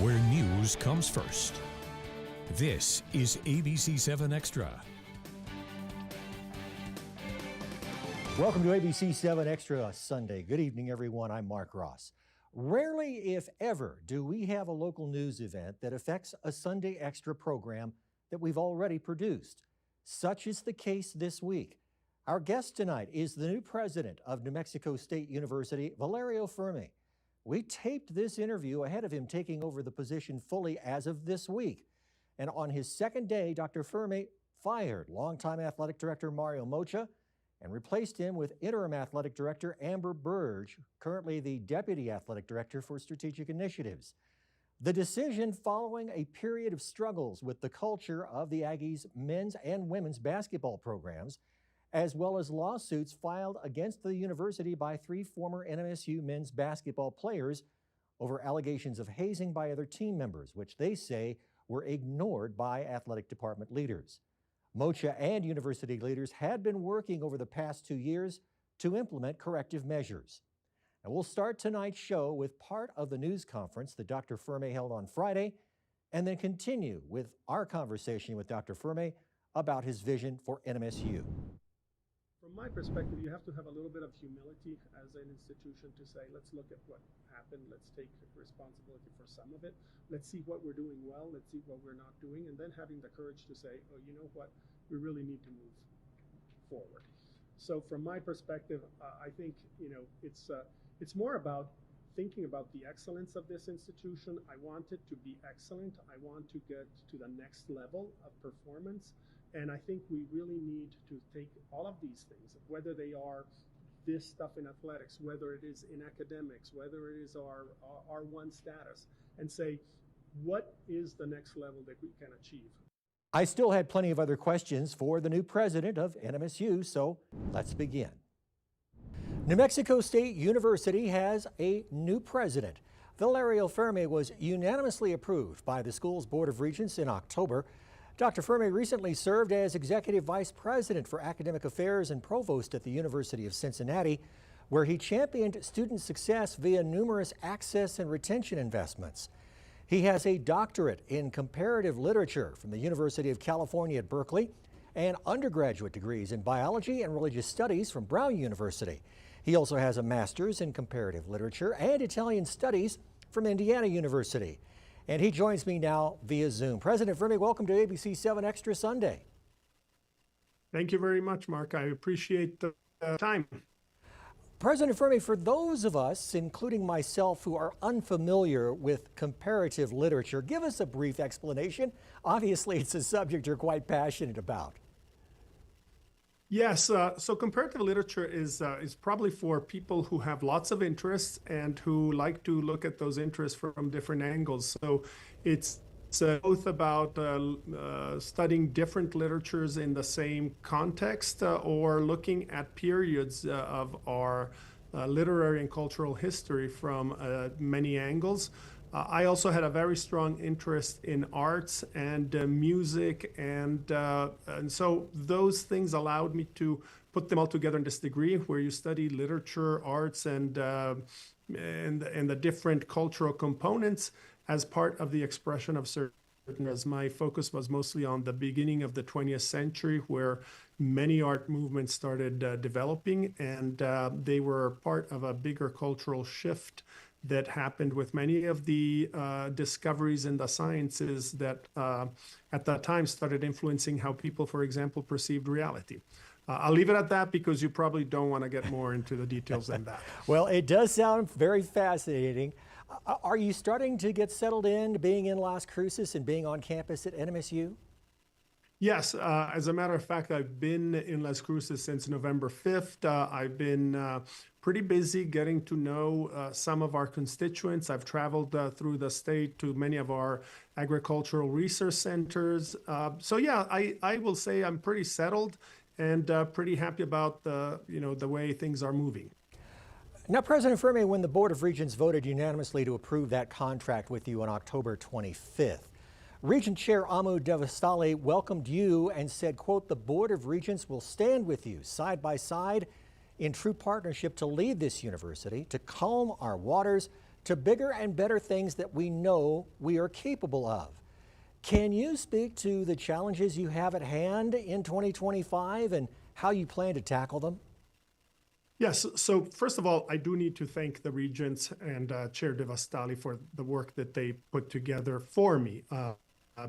where news comes first. This is ABC 7 Extra. Welcome to ABC 7 Extra Sunday. Good evening, everyone. I'm Mark Ross. Rarely, if ever, do we have a local news event that affects a Sunday Extra program that we've already produced. Such is the case this week. Our guest tonight is the new president of New Mexico State University, Valerio Ferme. We taped this interview ahead of him taking over the position fully as of this week. And on his second day, Dr. Ferme fired longtime athletic director Mario Mocha and replaced him with interim athletic director Amber Burge, currently the deputy athletic director for strategic initiatives. The decision following a period of struggles with the culture of the Aggies' men's and women's basketball programs, as well as lawsuits filed against the university by 3 former NMSU men's basketball players over allegations of hazing by other team members, which they say were ignored by athletic department leaders. Mocha and university leaders had been working over the past 2 years to implement corrective measures. And we'll start tonight's show with part of the news conference that Dr. Ferme held on Friday, and then continue with our conversation with Dr. Ferme about his vision for NMSU. From my perspective, you have to have a little bit of humility as an institution to say, let's look at what happened, let's take responsibility for some of it, let's see what we're doing well, let's see what we're not doing, and then having the courage to say, oh, you know what, we really need to move forward. So from my perspective, I think, it's more about thinking about the excellence of this institution. I want it to be excellent. I want to get to the next level of performance. And I think we really need to take all of these things, whether they are this stuff in athletics, whether it is in academics, whether it is our R1 status, and say, what is the next level that we can achieve? I still had plenty of other questions for the new president of NMSU, so let's begin. New Mexico State University has a new president. Valerio Ferme was unanimously approved by the school's Board of Regents in October. Dr. Ferme recently served as Executive Vice President for Academic Affairs and Provost at the University of Cincinnati, where he championed student success via numerous access and retention investments. He has a doctorate in comparative literature from the University of California at Berkeley and undergraduate degrees in biology and religious studies from Brown University. He also has a master's in comparative literature and Italian studies from Indiana University. And he joins me now via Zoom. President Ferme, welcome to ABC 7 Extra Sunday. Thank you very much, Mark. I appreciate the time. President Ferme, for those of us, including myself, who are unfamiliar with comparative literature, give us a brief explanation. Obviously, it's a subject you're quite passionate about. Yes, so comparative literature is probably for people who have lots of interests and who like to look at those interests from different angles. So it's both about studying different literatures in the same context or looking at periods of our literary and cultural history from many angles. I also had a very strong interest in arts and music, and so those things allowed me to put them all together in this degree, where you study literature, arts, and the different cultural components as part of the expression of certain. As my focus was mostly on the beginning of the 20th century, where many art movements started developing, and they were part of a bigger cultural shift that happened with many of the discoveries in the sciences that at that time started influencing how people, for example, perceived reality. I'll leave it at that because you probably don't want to get more into the details than that. Well, it does sound very fascinating. Are you starting to get settled in being in Las Cruces and being on campus at NMSU? Yes, as a matter of fact, I've been in Las Cruces since November 5th. I've been pretty busy getting to know some of our constituents. I've traveled through the state to many of our agricultural research centers. So yeah, I will say I'm pretty settled and pretty happy about the way things are moving. Now, President Ferme, when the Board of Regents voted unanimously to approve that contract with you on October 25th, Regent Chair Amu Devastali welcomed you and said, quote, "The Board of Regents will stand with you side by side in true partnership to lead this university, to calm our waters, to bigger and better things that we know we are capable of. Can you speak to the challenges you have at hand in 2025 and how you plan to tackle them? Yes. So first of all, I do need to thank the Regents and Chair Devastali for the work that they put together for me,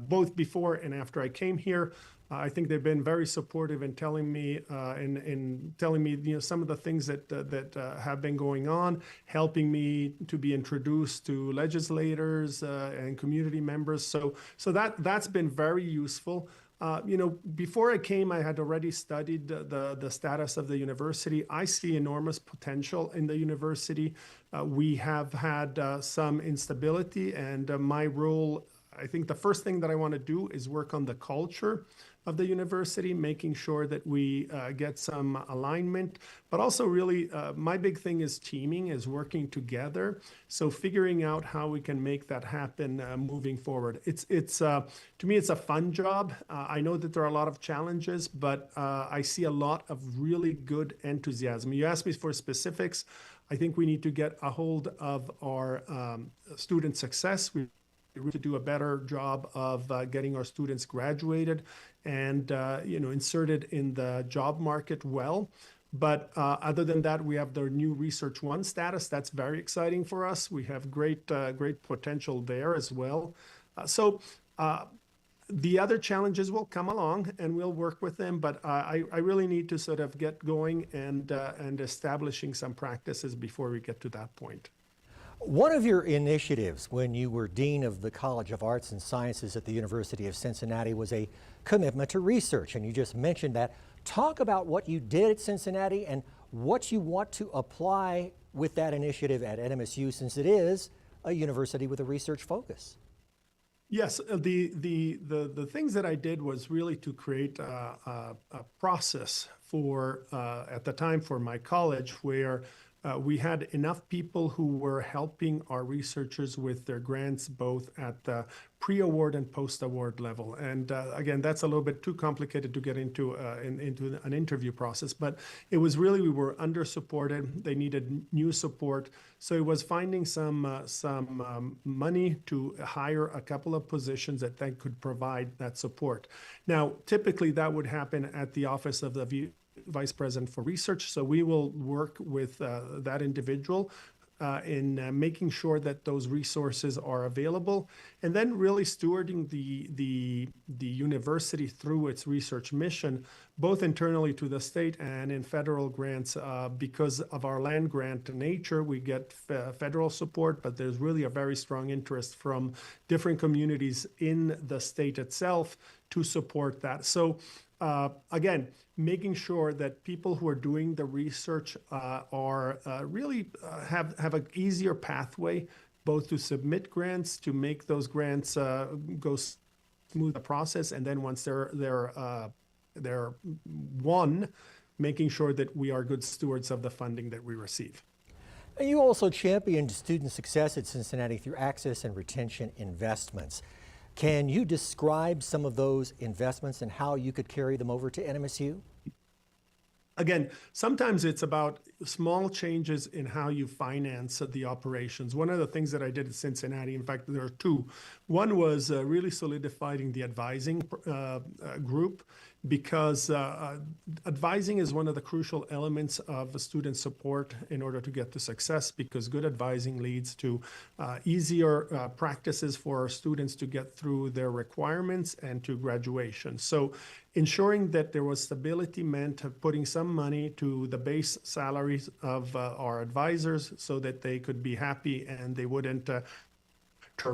both before and after I came here. I think they've been very supportive in telling me some of the things that have been going on, helping me to be introduced to legislators and community members. So that's been very useful. Before I came, I had already studied the status of the university. I see enormous potential in the university. We have had some instability, and my role, I think the first thing that I want to do is work on the culture of the university, making sure that we get some alignment, but also really my big thing is teaming, is working together. So figuring out how we can make that happen moving forward. It's to me, it's a fun job. I know that there are a lot of challenges, but I see a lot of really good enthusiasm. You asked me for specifics. I think we need to get a hold of our student success. We to do a better job of getting our students graduated and inserted in the job market well. But other than that, we have the new Research One status. That's very exciting for us. We have great potential there as well. The other challenges will come along and we'll work with them, but I really need to sort of get going and establishing some practices before we get to that point. One of your initiatives when you were Dean of the College of Arts and Sciences at the University of Cincinnati was a commitment to research, and you just mentioned that. Talk about what you did at Cincinnati and what you want to apply with that initiative at NMSU, since it is a university with a research focus. Yes, the things that I did was really to create a process for, at the time for my college, where we had enough people who were helping our researchers with their grants, both at the pre-award and post-award level. And again, that's a little bit too complicated to get into an interview process, but it was really, we were under-supported. They needed new support. So it was finding some money to hire a couple of positions that they could provide that support. Now, typically that would happen at the office of the Vice President for Research. So we will work with that individual in making sure that those resources are available, and then really stewarding the university through its research mission, both internally to the state and in federal grants. Because of our land grant nature, we get federal support, but there's really a very strong interest from different communities in the state itself to support that. So again, making sure that people who are doing the research are really have an easier pathway, both to submit grants, to make those grants go smooth the process, and then once they're won, making sure that we are good stewards of the funding that we receive. You also championed student success at Cincinnati through access and retention investments. Can you describe some of those investments and how you could carry them over to NMSU? Again, sometimes it's about small changes in how you finance the operations. One of the things that I did at Cincinnati, in fact, there are two. One was really solidifying the advising group, because advising is one of the crucial elements of student support in order to get to success, because good advising leads to easier practices for our students to get through their requirements and to graduation. So ensuring that there was stability meant putting some money to the base salaries of our advisors so that they could be happy and they wouldn't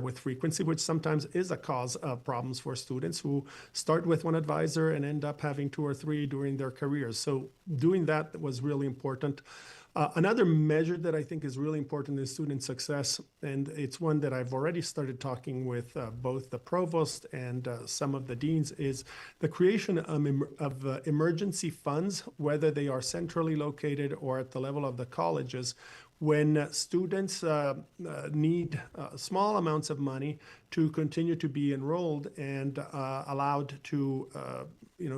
with frequency, which sometimes is a cause of problems for students who start with one advisor and end up having two or three during their careers. So doing that was really important. Another measure that I think is really important is student success, and it's one that I've already started talking with both the provost and some of the deans, is the creation of emergency funds, whether they are centrally located or at the level of the colleges, when students need small amounts of money to continue to be enrolled and allowed to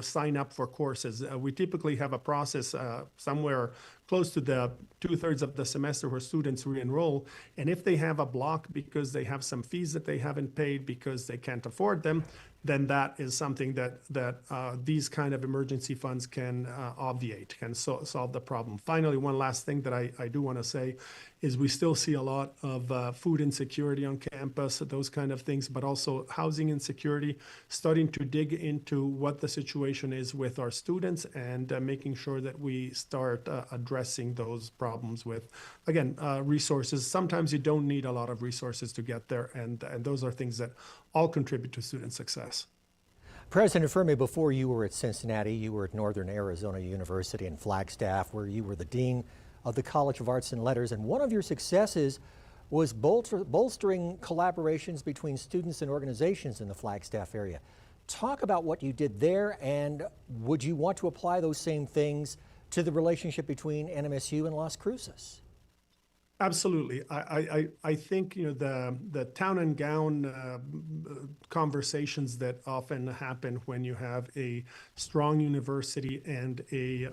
sign up for courses. We typically have a process somewhere close to the 2/3 of the semester where students re-enroll. And if they have a block because they have some fees that they haven't paid because they can't afford them, then that is something that these kind of emergency funds can obviate, can solve the problem. Finally, one last thing that I do want to say is we still see a lot of food insecurity on campus, those kind of things, but also housing insecurity, starting to dig into what the situation is with our students and making sure that we start addressing those problems with, again, resources. Sometimes you don't need a lot of resources to get there, and those are things that all contribute to student success. President Ferme, before you were at Cincinnati, you were at Northern Arizona University in Flagstaff, where you were the Dean of the College of Arts and Letters, and one of your successes was bolstering collaborations between students and organizations in the Flagstaff area. Talk about what you did there, and would you want to apply those same things to the relationship between NMSU and Las Cruces? Absolutely. I think, you know, the town and gown conversations that often happen when you have a strong university and a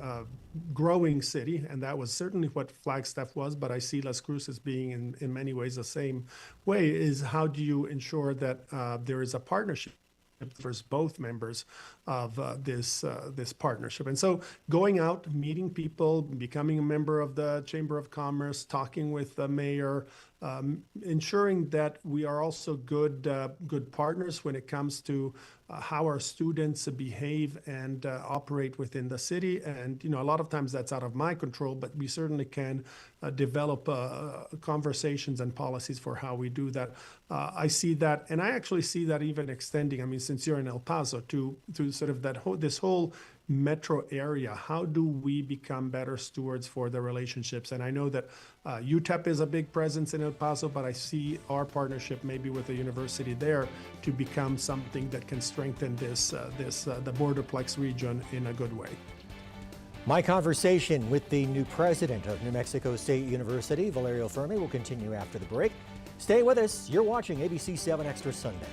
growing city, and that was certainly what Flagstaff was, but I see Las Cruces being in many ways the same way, is how do you ensure that there is a partnership for both members of this partnership. And so going out, meeting people, becoming a member of the Chamber of Commerce, talking with the mayor, ensuring that we are also good partners when it comes to how our students behave and operate within the city. And, you know, a lot of times that's out of my control, but we certainly can develop conversations and policies for how we do that. I see that, and I actually see that even extending, I mean, since you're in El Paso, to sort of this whole metro area. How do we become better stewards for the relationships? And I know that UTEP is a big presence in El Paso, but I see our partnership maybe with the university there to become something that can strengthen the Borderplex region in a good way. My conversation with the new president of New Mexico State University, Valerio Ferme, will continue after the break. Stay with us. You're watching ABC 7 Extra Sunday.